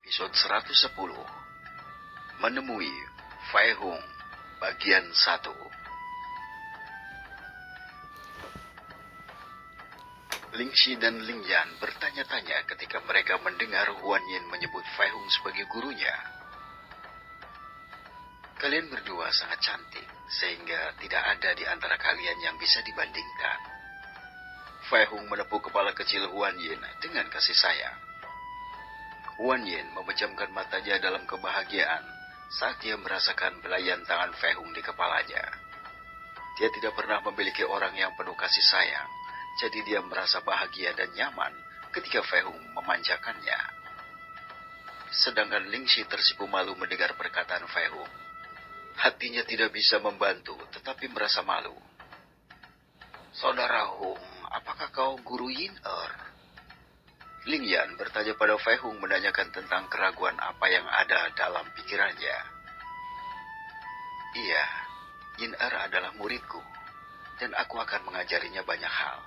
episode 110, menemui Fei Hung, bagian 1. Ling Shi dan Ling Yan bertanya-tanya ketika mereka mendengar Huan Yin menyebut Fei Hung sebagai gurunya. Kalian berdua sangat cantik, sehingga tidak ada di antara kalian yang bisa dibandingkan. Fei Hung menepuk kepala kecil Huan Yin dengan kasih sayang. Huan Yin memejamkan matanya dalam kebahagiaan saat dia merasakan belayan tangan Fei Hung di kepalanya. Dia tidak pernah memiliki orang yang penuh kasih sayang, jadi dia merasa bahagia dan nyaman ketika Fei Hung memanjakannya. Sedangkan Ling Shi tersipu malu mendengar perkataan Fei Hung. Hatinya tidak bisa membantu, tetapi merasa malu. "Saudara Hung, apakah kau guru Yin-Er?" Ling Yan bertanya pada Fei Hung menanyakan tentang keraguan apa yang ada dalam pikirannya. "Iya, Yin-Er adalah muridku, dan aku akan mengajarinya banyak hal.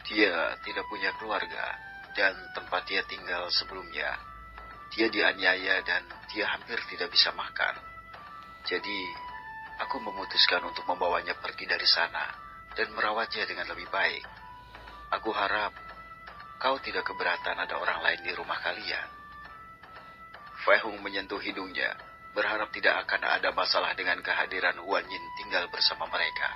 Dia tidak punya keluarga, dan tempat dia tinggal sebelumnya, dia dianiaya dan dia hampir tidak bisa makan. Jadi, aku memutuskan untuk membawanya pergi dari sana dan merawatnya dengan lebih baik. Aku harap kau tidak keberatan ada orang lain di rumah kalian." Fei Hung menyentuh hidungnya, berharap tidak akan ada masalah dengan kehadiran Huan Yin tinggal bersama mereka.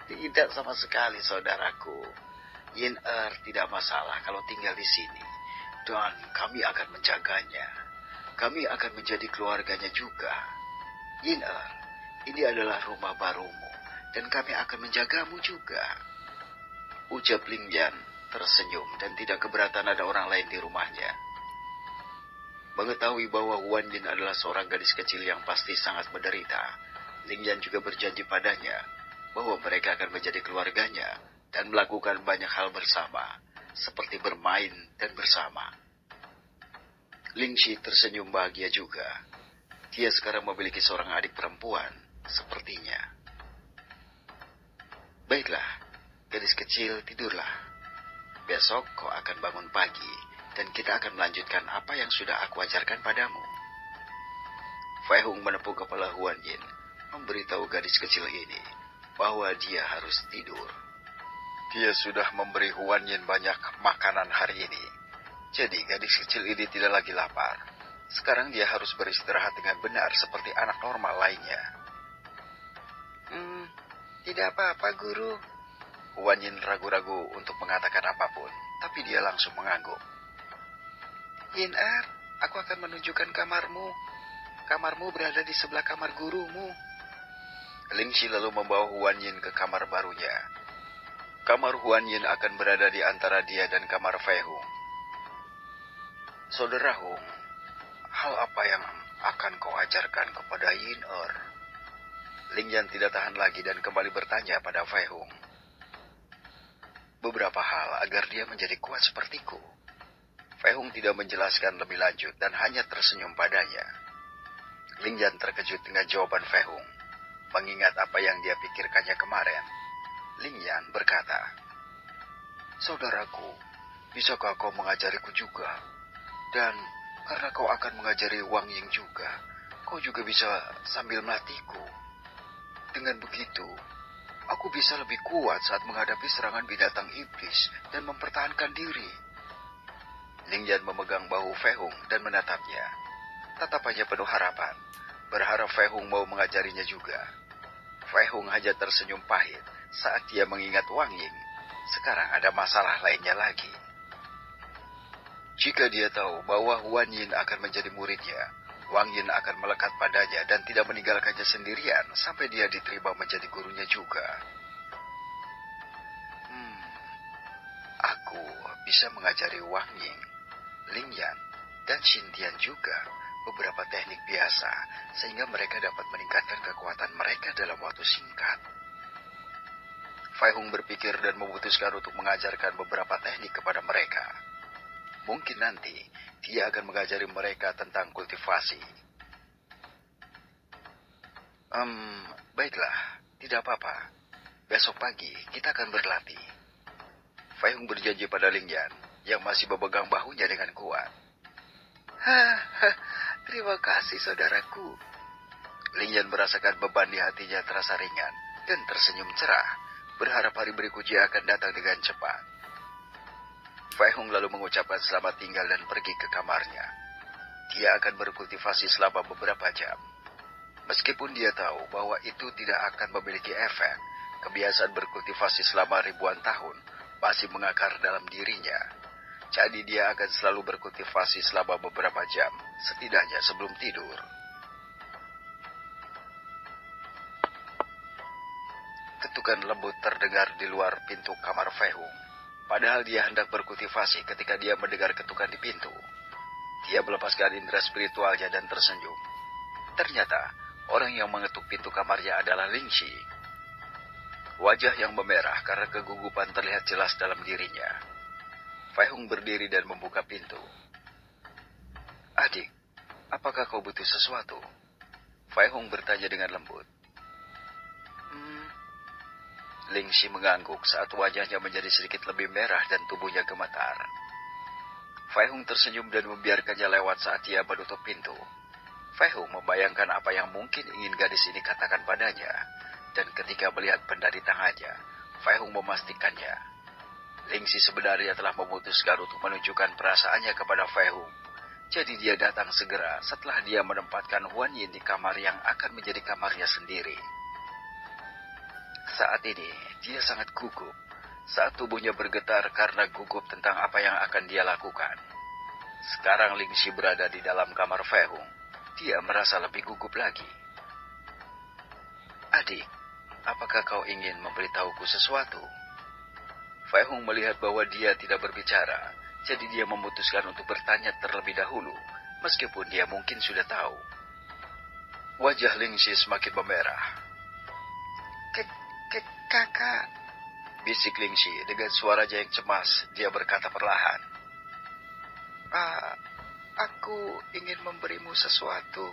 "Tidak sama sekali, saudaraku. Yin-Er tidak masalah kalau tinggal di sini, dan kami akan menjaganya. Kami akan menjadi keluarganya juga. Yin-Er, ini adalah rumah barumu, dan kami akan menjagamu juga," ucap Ling Yan tersenyum dan tidak keberatan ada orang lain di rumahnya. Mengetahui bahwa Huan Yin adalah seorang gadis kecil yang pasti sangat menderita, Ling Yan juga berjanji padanya bahwa mereka akan menjadi keluarganya dan melakukan banyak hal bersama, seperti bermain dan bersama. Ling Shi tersenyum bahagia juga. Dia sekarang memiliki seorang adik perempuan, sepertinya. "Baiklah, gadis kecil, tidurlah. Besok kau akan bangun pagi, dan kita akan melanjutkan apa yang sudah aku ajarkan padamu." Fei Hung menepuk kepala Huan Yin, memberitahu gadis kecil ini bahwa dia harus tidur. Dia sudah memberi Huan Yin banyak makanan hari ini, jadi gadis kecil ini tidak lagi lapar. Sekarang dia harus beristirahat dengan benar seperti anak normal lainnya. Tidak apa-apa, Guru." Huan Yin ragu-ragu untuk mengatakan apapun, tapi dia langsung mengangguk. "Yin-Er, aku akan menunjukkan kamarmu. Kamarmu berada di sebelah kamar gurumu." Ling Shi lalu membawa Huan Yin ke kamar barunya. Kamar Huan Yin akan berada di antara dia dan kamar Fei Hung. "Saudara Hung, hal apa yang akan kau ajarkan kepada Yin-Er?" Ling Yan tidak tahan lagi dan kembali bertanya pada Fei Hung. "Beberapa hal agar dia menjadi kuat sepertiku." Fei Hung tidak menjelaskan lebih lanjut dan hanya tersenyum padanya. Ling Yan terkejut dengan jawaban Fei Hung. Mengingat apa yang dia pikirkannya kemarin, Ling Yan berkata, "Saudaraku, bisakah kau mengajariku juga? Dan karena kau akan mengajari Wang Ying juga, kau juga bisa sambil melatihku. Dengan begitu, aku bisa lebih kuat saat menghadapi serangan binatang iblis dan mempertahankan diri." Ling Yan memegang bahu Fei Hung dan menatapnya. Tatapannya penuh harapan, berharap Fei Hung mau mengajarinya juga. Fei Hung hanya tersenyum pahit saat dia mengingat Wang Ying. Sekarang ada masalah lainnya lagi. Jika dia tahu bahwa Huan Yin akan menjadi muridnya, Wang Yin akan melekat padanya dan tidak meninggalkannya sendirian sampai dia diterima menjadi gurunya juga. Aku bisa mengajari Wang Ying, Ling Yan, dan Xin Tian juga beberapa teknik biasa, sehingga mereka dapat meningkatkan kekuatan mereka dalam waktu singkat. Fei Hung berpikir dan memutuskan untuk mengajarkan beberapa teknik kepada mereka. Mungkin nanti dia akan mengajari mereka tentang kultivasi. Baiklah, tidak apa-apa. Besok pagi kita akan berlatih." Fei Hung berjanji pada Ling Yan. yang masih memegang bahunya dengan kuat. Hahaha, terima kasih saudaraku. Lingyan merasakan beban di hatinya terasa ringan dan tersenyum cerah, berharap hari berikutnya akan datang dengan cepat. Fei Hong lalu mengucapkan selamat tinggal dan pergi ke kamarnya. Dia akan berkultivasi selama beberapa jam. Meskipun dia tahu bahwa itu tidak akan memiliki efek, kebiasaan berkultivasi selama ribuan tahun masih mengakar dalam dirinya. Jadi dia akan selalu berkultivasi selama beberapa jam, setidaknya sebelum tidur. Ketukan lembut terdengar di luar pintu kamar Fei Hong. Padahal dia hendak berkultivasi ketika dia mendengar ketukan di pintu. Dia melepaskan indera spiritualnya dan tersenyum. Ternyata, orang yang mengetuk pintu kamarnya adalah Ling Shi. Wajah yang memerah karena kegugupan terlihat jelas dalam dirinya. Fei Hong berdiri dan membuka pintu. Adik, apakah kau butuh sesuatu? Fei Hong bertanya dengan lembut. Ling Shi mengangguk saat wajahnya menjadi sedikit lebih merah dan tubuhnya gemetar. Fei Hong tersenyum dan membiarkannya lewat saat dia menutup pintu. Fei Hong membayangkan apa yang mungkin ingin gadis ini katakan padanya, dan ketika melihat benda di tangannya, Fei Hong memastikannya. Ling Shi sebenarnya telah memutuskan untuk menunjukkan perasaannya kepada Fei Hong. Jadi dia datang segera setelah dia menempatkan Huan Yin di kamar yang akan menjadi kamarnya sendiri. Saat ini, dia sangat gugup. Saat tubuhnya bergetar karena gugup tentang apa yang akan dia lakukan. Sekarang Ling Shi berada di dalam kamar Fei Hong. Dia merasa lebih gugup lagi. Adik, apakah kau ingin memberitahuku sesuatu? Fei Hong melihat bahwa dia tidak berbicara, jadi dia memutuskan untuk bertanya terlebih dahulu, meskipun dia mungkin sudah tahu. Wajah Ling Shi semakin memerah. Kakak, bisik Ling Shi dengan suaranya yang cemas. Dia berkata perlahan. Aku ingin memberimu sesuatu.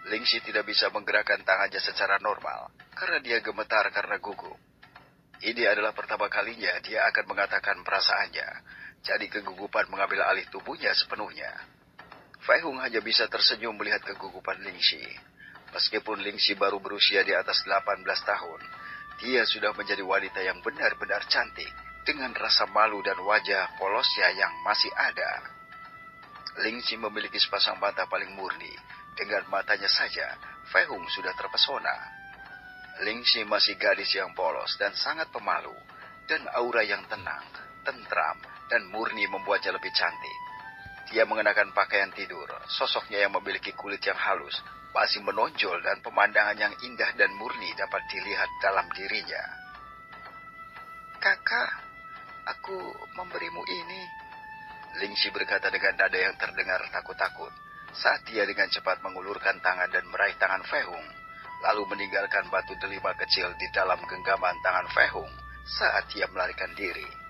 Ling Shi tidak bisa menggerakkan tangannya secara normal, karena dia gemetar karena gugup. Ini adalah pertama kalinya dia akan mengatakan perasaannya, jadi kegugupan mengambil alih tubuhnya sepenuhnya. Fei Hong hanya bisa tersenyum melihat kegugupan Ling Shi. Meskipun Ling Shi baru berusia di atas 18 tahun, dia sudah menjadi wanita yang benar-benar cantik, dengan rasa malu dan wajah polosnya yang masih ada. Ling Shi memiliki sepasang mata paling murni. Dengan matanya saja, Fei Hong sudah terpesona. Ling Shi masih gadis yang polos dan sangat pemalu, dan aura yang tenang, tentram, dan murni membuatnya lebih cantik. Dia mengenakan pakaian tidur, sosoknya yang memiliki kulit yang halus, masih menonjol dan pemandangan yang indah dan murni dapat dilihat dalam dirinya. Kakak, aku memberimu ini. Ling Shi berkata dengan nada yang terdengar takut-takut, saat dia dengan cepat mengulurkan tangan dan meraih tangan Fei Hong, lalu meninggalkan batu delima kecil di dalam genggaman tangan Fei Hong saat dia melarikan diri.